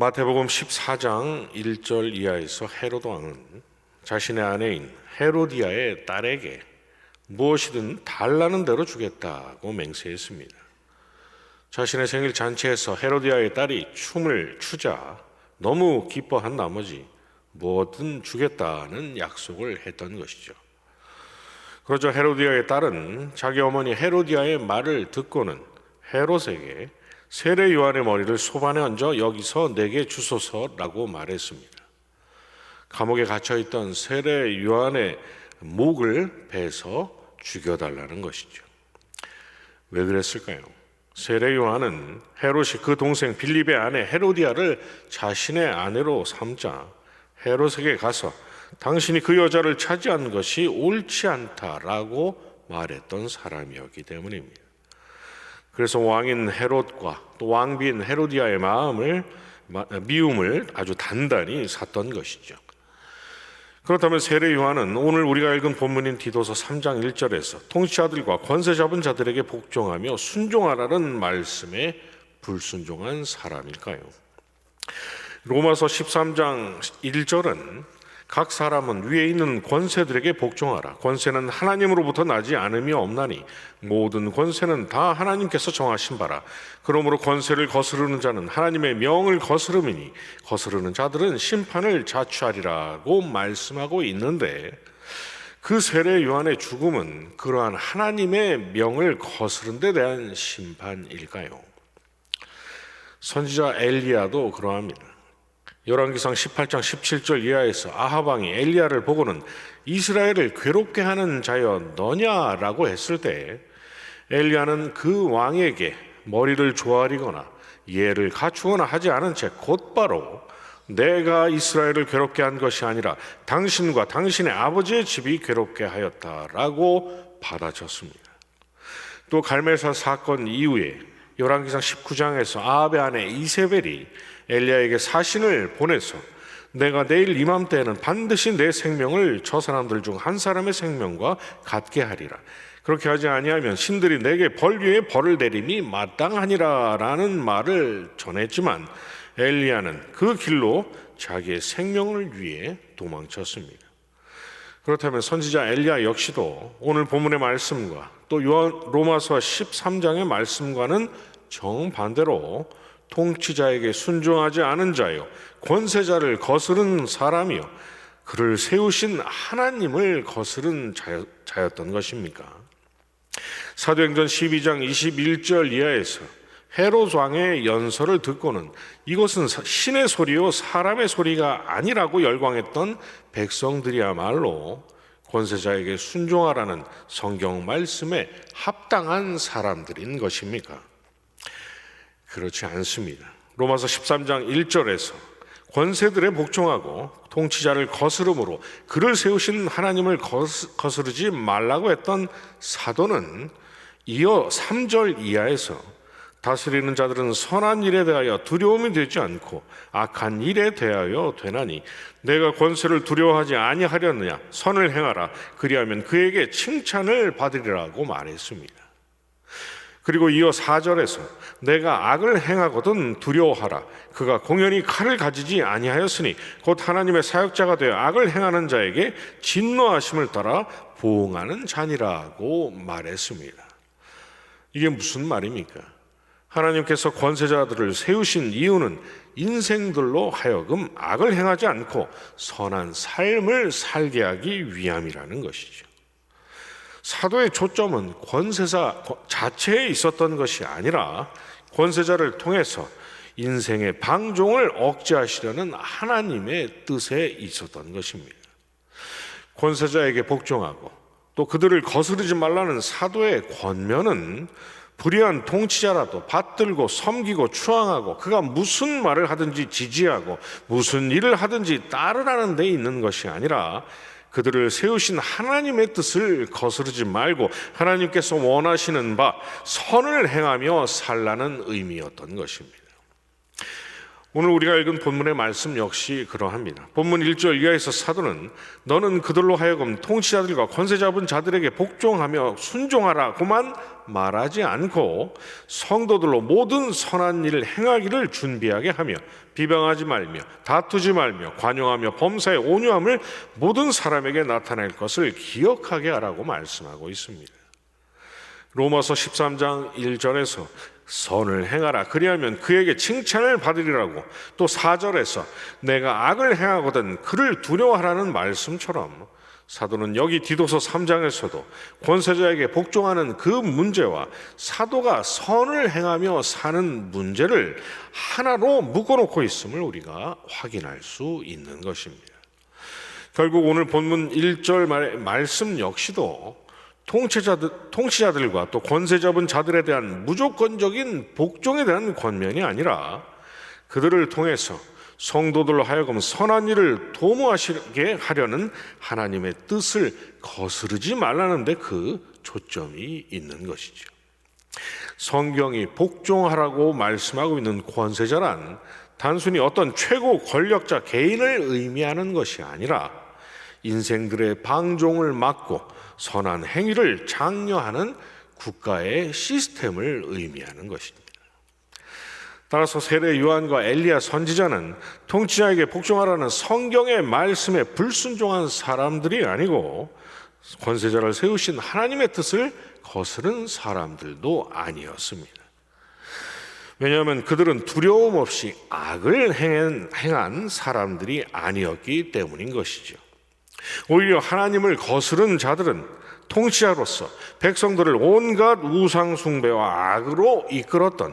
마태복음 14장 1절 이하에서 헤로드 왕은 자신의 아내인 헤로디아의 딸에게 무엇이든 달라는 대로 주겠다고 맹세했습니다. 자신의 생일 잔치에서 헤로디아의 딸이 춤을 추자 너무 기뻐한 나머지 무엇든 주겠다는 약속을 했던 것이죠. 그러자 헤로디아의 딸은 자기 어머니 헤로디아의 말을 듣고는 헤롯에게 세례 요한의 머리를 소반에 얹어 여기서 내게 주소서라고 말했습니다. 감옥에 갇혀있던 세례 요한의 목을 베서 죽여달라는 것이죠. 왜 그랬을까요? 세례 요한은 헤롯이 그 동생 빌립의 아내 헤로디아를 자신의 아내로 삼자 헤롯에게 가서 당신이 그 여자를 차지한 것이 옳지 않다라고 말했던 사람이었기 때문입니다. 그래서 왕인 헤롯과 또 왕비인 헤로디아의 미움을 아주 단단히 샀던 것이죠. 그렇다면 세례 요한은 오늘 우리가 읽은 본문인 디도서 3장 1절에서 통치자들과 권세 잡은 자들에게 복종하며 순종하라는 말씀에 불순종한 사람일까요? 로마서 13장 1절은 각 사람은 위에 있는 권세들에게 복종하라. 권세는 하나님으로부터 나지 않음이 없나니 모든 권세는 다 하나님께서 정하신 바라. 그러므로 권세를 거스르는 자는 하나님의 명을 거스름이니 거스르는 자들은 심판을 자취하리라고 말씀하고 있는데, 그 세례 요한의 죽음은 그러한 하나님의 명을 거스른 데 대한 심판일까요? 선지자 엘리야도 그러합니다. 열왕기상 18장 17절 이하에서 아합 왕이 엘리야를 보고는 이스라엘을 괴롭게 하는 자여 너냐라고 했을 때 엘리야는 그 왕에게 머리를 조아리거나 예를 갖추거나 하지 않은 채 곧바로 내가 이스라엘을 괴롭게 한 것이 아니라 당신과 당신의 아버지의 집이 괴롭게 하였다라고 받아쳤습니다. 또 갈멜산 사건 이후에 열왕기상 19장에서 아합의 아내 이세벨이 엘리야에게 사신을 보내서 내가 내일 이맘때에는 반드시 내 생명을 저 사람들 중 한 사람의 생명과 같게 하리라. 그렇게 하지 아니하면 신들이 내게 벌 위에 벌을 내림이 마땅하니라 라는 말을 전했지만 엘리야는 그 길로 자기의 생명을 위해 도망쳤습니다. 그렇다면 선지자 엘리야 역시도 오늘 본문의 말씀과 또 로마서 13장의 말씀과는 정반대로 통치자에게 순종하지 않은 자요 권세자를 거스른 사람이요 그를 세우신 하나님을 거스른 자였던 것입니까? 사도행전 12장 21절 이하에서 헤롯 왕의 연설을 듣고는 이것은 신의 소리요 사람의 소리가 아니라고 열광했던 백성들이야말로 권세자에게 순종하라는 성경 말씀에 합당한 사람들인 것입니까? 그렇지 않습니다. 로마서 13장 1절에서 권세들에 복종하고 통치자를 거스름으로 그를 세우신 하나님을 거스르지 말라고 했던 사도는 이어 3절 이하에서 다스리는 자들은 선한 일에 대하여 두려움이 되지 않고 악한 일에 대하여 되나니 내가 권세를 두려워하지 아니하려느냐 선을 행하라 그리하면 그에게 칭찬을 받으리라고 말했습니다. 그리고 이어 4절에서 내가 악을 행하거든 두려워하라 그가 공연히 칼을 가지지 아니하였으니 곧 하나님의 사역자가 되어 악을 행하는 자에게 진노하심을 따라 보응하는 자니라고 말했습니다. 이게 무슨 말입니까? 하나님께서 권세자들을 세우신 이유는 인생들로 하여금 악을 행하지 않고 선한 삶을 살게 하기 위함이라는 것이죠. 사도의 초점은 권세자 자체에 있었던 것이 아니라 권세자를 통해서 인생의 방종을 억제하시려는 하나님의 뜻에 있었던 것입니다. 권세자에게 복종하고 또 그들을 거스르지 말라는 사도의 권면은 불의한 통치자라도 받들고 섬기고 추앙하고 그가 무슨 말을 하든지 지지하고 무슨 일을 하든지 따르라는 데 있는 것이 아니라 그들을 세우신 하나님의 뜻을 거스르지 말고 하나님께서 원하시는 바 선을 행하며 살라는 의미였던 것입니다. 오늘 우리가 읽은 본문의 말씀 역시 그러합니다. 본문 1절 이하에서 사도는 너는 그들로 하여금 통치자들과 권세 잡은 자들에게 복종하며 순종하라고만 말하지 않고 성도들로 모든 선한 일을 행하기를 준비하게 하며 비방하지 말며 다투지 말며 관용하며 범사에 온유함을 모든 사람에게 나타낼 것을 기억하게 하라고 말씀하고 있습니다. 로마서 13장 1절에서 선을 행하라 그리하면 그에게 칭찬을 받으리라고, 또 4절에서 내가 악을 행하거든 그를 두려워하라는 말씀처럼 사도는 여기 디도서 3장에서도 권세자에게 복종하는 그 문제와 사도가 선을 행하며 사는 문제를 하나로 묶어놓고 있음을 우리가 확인할 수 있는 것입니다. 결국 오늘 본문 1절 말씀 역시도 통치자들과 또 권세 잡은 자들에 대한 무조건적인 복종에 대한 권면이 아니라 그들을 통해서 성도들로 하여금 선한 일을 도모하시게 하려는 하나님의 뜻을 거스르지 말라는 데 그 초점이 있는 것이죠. 성경이 복종하라고 말씀하고 있는 권세자란 단순히 어떤 최고 권력자 개인을 의미하는 것이 아니라 인생들의 방종을 막고 선한 행위를 장려하는 국가의 시스템을 의미하는 것입니다. 따라서 세례 요한과 엘리야 선지자는 통치자에게 복종하라는 성경의 말씀에 불순종한 사람들이 아니고 권세자를 세우신 하나님의 뜻을 거스른 사람들도 아니었습니다. 왜냐하면 그들은 두려움 없이 악을 행한 사람들이 아니었기 때문인 것이죠. 오히려 하나님을 거스른 자들은 통치자로서 백성들을 온갖 우상 숭배와 악으로 이끌었던,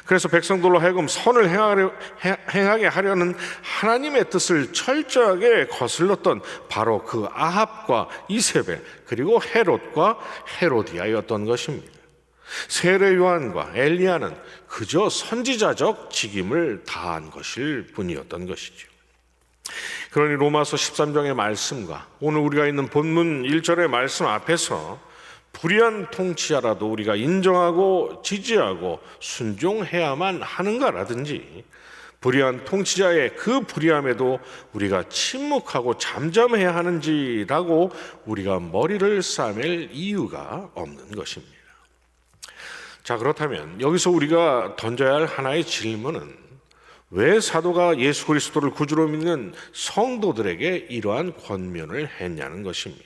그래서 백성들로 하여금 선을 행하게 하려는 하나님의 뜻을 철저하게 거슬렀던 바로 그 아합과 이세벨 그리고 헤롯과 헤로디아였던 것입니다. 세례 요한과 엘리야는 그저 선지자적 직임을 다한 것일 뿐이었던 것이죠. 그러니 로마서 13장의 말씀과 오늘 우리가 있는 본문 1절의 말씀 앞에서 불의한 통치자라도 우리가 인정하고 지지하고 순종해야만 하는가라든지, 불의한 통치자의 그 불의함에도 우리가 침묵하고 잠잠해야 하는지라고 우리가 머리를 싸맬 이유가 없는 것입니다. 자, 그렇다면 여기서 우리가 던져야 할 하나의 질문은 왜 사도가 예수 그리스도를 구주로 믿는 성도들에게 이러한 권면을 했냐는 것입니다.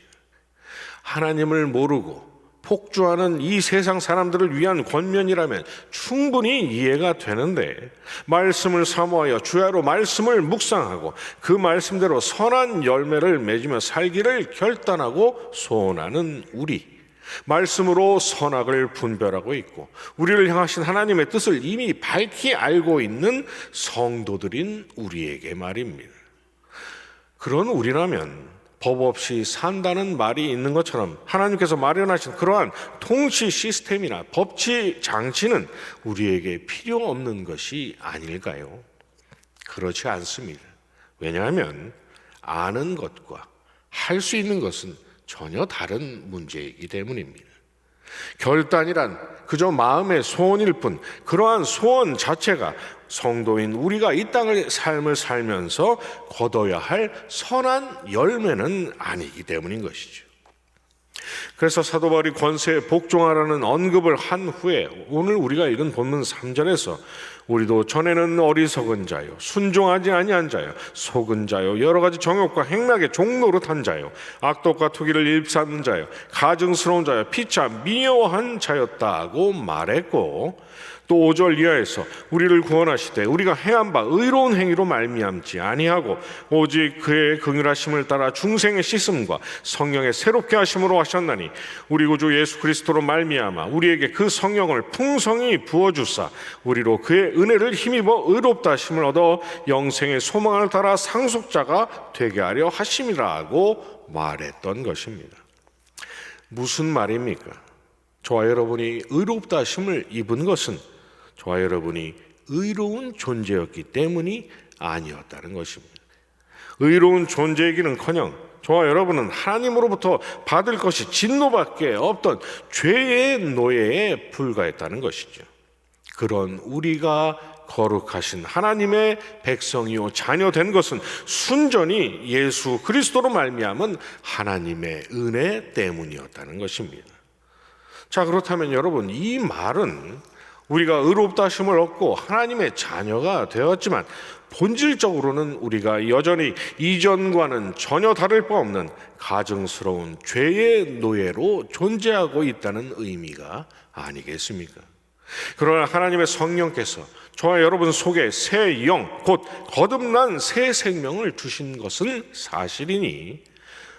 하나님을 모르고 폭주하는 이 세상 사람들을 위한 권면이라면 충분히 이해가 되는데, 말씀을 사모하여 주야로 말씀을 묵상하고 그 말씀대로 선한 열매를 맺으며 살기를 결단하고 소원하는 우리, 말씀으로 선악을 분별하고 있고 우리를 향하신 하나님의 뜻을 이미 밝히 알고 있는 성도들인 우리에게 말입니다. 그런 우리라면 법 없이 산다는 말이 있는 것처럼 하나님께서 마련하신 그러한 통치 시스템이나 법치 장치는 우리에게 필요 없는 것이 아닐까요? 그렇지 않습니다. 왜냐하면 아는 것과 할 수 있는 것은 전혀 다른 문제이기 때문입니다. 결단이란 그저 마음의 소원일 뿐, 그러한 소원 자체가 성도인 우리가 이 땅의 삶을 살면서 거둬야 할 선한 열매는 아니기 때문인 것이죠. 그래서 사도 바울이 권세에 복종하라는 언급을 한 후에 오늘 우리가 읽은 본문 3절에서 우리도 전에는 어리석은 자요, 순종하지 아니한 자요, 속은 자요, 여러 가지 정욕과 행락의 종노릇한 자요, 악독과 투기를 일삼는 자요, 가증스러운 자요, 피차 미워한 자였다고 말했고, 또 5절 이하에서 우리를 구원하시되 우리가 행한 바 의로운 행위로 말미암지 아니하고 오직 그의 긍휼하심을 따라 중생의 씻음과 성령의 새롭게 하심으로 하셨나니 우리 구주 예수 그리스도로 말미암아 우리에게 그 성령을 풍성히 부어주사 우리로 그의 은혜를 힘입어 의롭다 하심을 얻어 영생의 소망을 따라 상속자가 되게 하려 하심이라고 말했던 것입니다. 무슨 말입니까? 저와 여러분이 의롭다 하심을 입은 것은 저와 여러분이 의로운 존재였기 때문이 아니었다는 것입니다. 의로운 존재이기는커녕 저와 여러분은 하나님으로부터 받을 것이 진노밖에 없던 죄의 노예에 불과했다는 것이죠. 그런 우리가 거룩하신 하나님의 백성이요 자녀된 것은 순전히 예수 그리스도로 말미암은 하나님의 은혜 때문이었다는 것입니다. 자, 그렇다면 여러분, 이 말은 우리가 의롭다 하심을 얻고 하나님의 자녀가 되었지만 본질적으로는 우리가 여전히 이전과는 전혀 다를 바 없는 가증스러운 죄의 노예로 존재하고 있다는 의미가 아니겠습니까? 그러나 하나님의 성령께서 저와 여러분 속에 새 영, 곧 거듭난 새 생명을 주신 것은 사실이니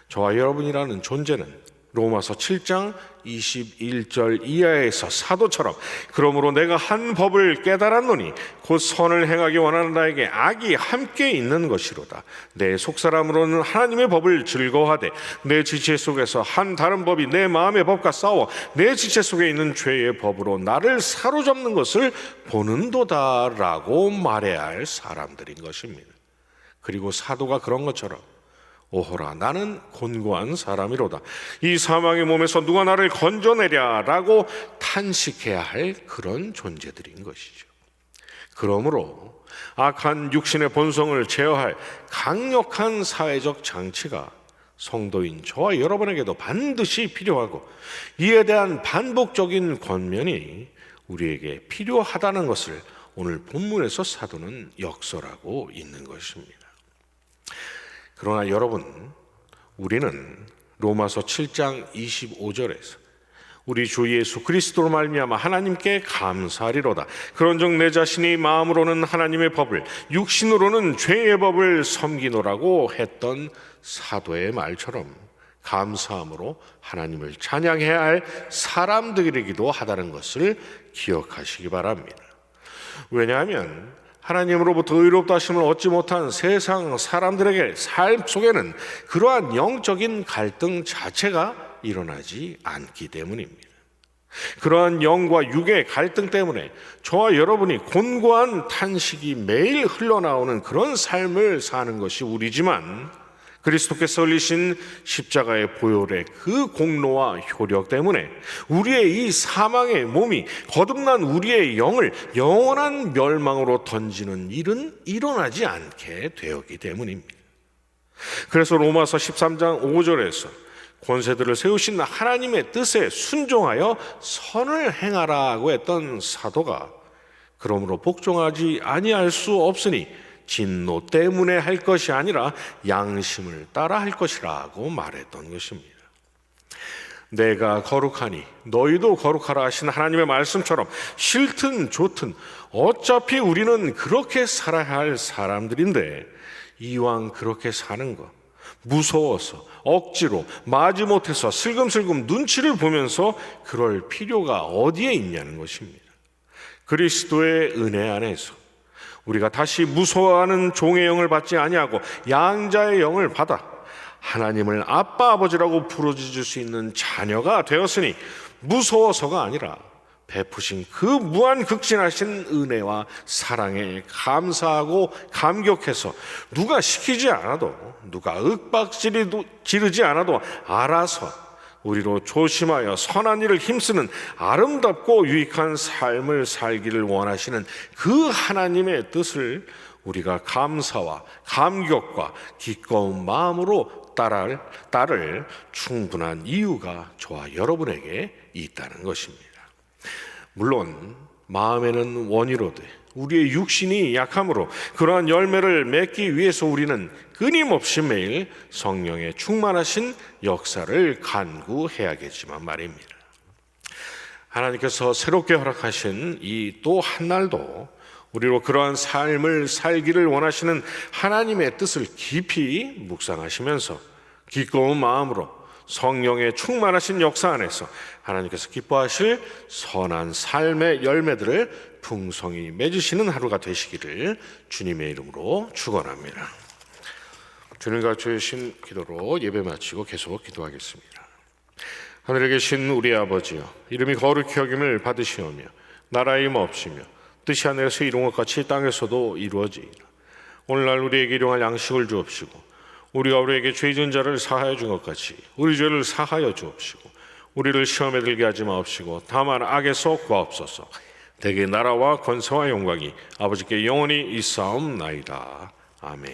저와 여러분이라는 존재는 로마서 7장 21절 이하에서 사도처럼 그러므로 내가 한 법을 깨달았노니 곧 선을 행하기 원하는 나에게 악이 함께 있는 것이로다. 내 속사람으로는 하나님의 법을 즐거워하되 내 지체 속에서 한 다른 법이 내 마음의 법과 싸워 내 지체 속에 있는 죄의 법으로 나를 사로잡는 것을 보는도다라고 말해야 할 사람들인 것입니다. 그리고 사도가 그런 것처럼 오호라 나는 곤고한 사람이로다. 이 사망의 몸에서 누가 나를 건져내랴 라고 탄식해야 할 그런 존재들인 것이죠. 그러므로 악한 육신의 본성을 제어할 강력한 사회적 장치가 성도인 저와 여러분에게도 반드시 필요하고 이에 대한 반복적인 권면이 우리에게 필요하다는 것을 오늘 본문에서 사도는 역설하고 있는 것입니다. 그러나 여러분, 우리는 로마서 7장 25절에서 우리 주 예수 그리스도로 말미암아 하나님께 감사하리로다. 그런즉 내 자신이 마음으로는 하나님의 법을 육신으로는 죄의 법을 섬기노라고 했던 사도의 말처럼 감사함으로 하나님을 찬양해야 할 사람들이기도 하다는 것을 기억하시기 바랍니다. 왜냐하면 하나님으로부터 의롭다 하심을 얻지 못한 세상 사람들에게 삶 속에는 그러한 영적인 갈등 자체가 일어나지 않기 때문입니다. 그러한 영과 육의 갈등 때문에 저와 여러분이 곤고한 탄식이 매일 흘러나오는 그런 삶을 사는 것이 우리지만 그리스도께서 흘리신 십자가의 보혈의 그 공로와 효력 때문에 우리의 이 사망의 몸이 거듭난 우리의 영을 영원한 멸망으로 던지는 일은 일어나지 않게 되었기 때문입니다. 그래서 로마서 13장 5절에서 권세들을 세우신 하나님의 뜻에 순종하여 선을 행하라고 했던 사도가 그러므로 복종하지 아니할 수 없으니 진노 때문에 할 것이 아니라 양심을 따라 할 것이라고 말했던 것입니다. 내가 거룩하니 너희도 거룩하라 하신 하나님의 말씀처럼 싫든 좋든 어차피 우리는 그렇게 살아야 할 사람들인데 이왕 그렇게 사는 것 무서워서 억지로 마지못해서 슬금슬금 눈치를 보면서 그럴 필요가 어디에 있냐는 것입니다. 그리스도의 은혜 안에서 우리가 다시 무서워하는 종의 영을 받지 아니하고 양자의 영을 받아 하나님을 아빠 아버지라고 부르짖을 수 있는 자녀가 되었으니 무서워서가 아니라 베푸신 그 무한 극진하신 은혜와 사랑에 감사하고 감격해서 누가 시키지 않아도 누가 윽박지르지 않아도 알아서 우리로 조심하여 선한 일을 힘쓰는 아름답고 유익한 삶을 살기를 원하시는 그 하나님의 뜻을 우리가 감사와 감격과 기꺼운 마음으로 따를 충분한 이유가 저와 여러분에게 있다는 것입니다. 물론 마음에는 원이로되 우리의 육신이 약함으로 그러한 열매를 맺기 위해서 우리는 끊임없이 매일 성령의 충만하신 역사를 간구해야겠지만 말입니다. 하나님께서 새롭게 허락하신 이 또 한 날도 우리로 그러한 삶을 살기를 원하시는 하나님의 뜻을 깊이 묵상하시면서 기꺼운 마음으로 성령의 충만하신 역사 안에서 하나님께서 기뻐하실 선한 삶의 열매들을 풍성히 맺으시는 하루가 되시기를 주님의 이름으로 축원합니다. 주님과 주신 기도로 예배 마치고 계속 기도하겠습니다. 하늘에 계신 우리 아버지여, 이름이 거룩히 여김을 받으시오며 나라의 임옵시며 뜻이 하늘에서 이룬 것 같이 땅에서도 이루어지이다. 오늘날 우리에게 일용할 양식을 주옵시고 우리가 우리에게 죄 지은 자를 사하여 준 것 같이 우리 죄를 사하여 주옵시고 우리를 시험에 들게 하지 마옵시고 다만 악에서 구하옵소서. 대개 나라와 권세와 영광이 아버지께 영원히 있사옵나이다. 아멘.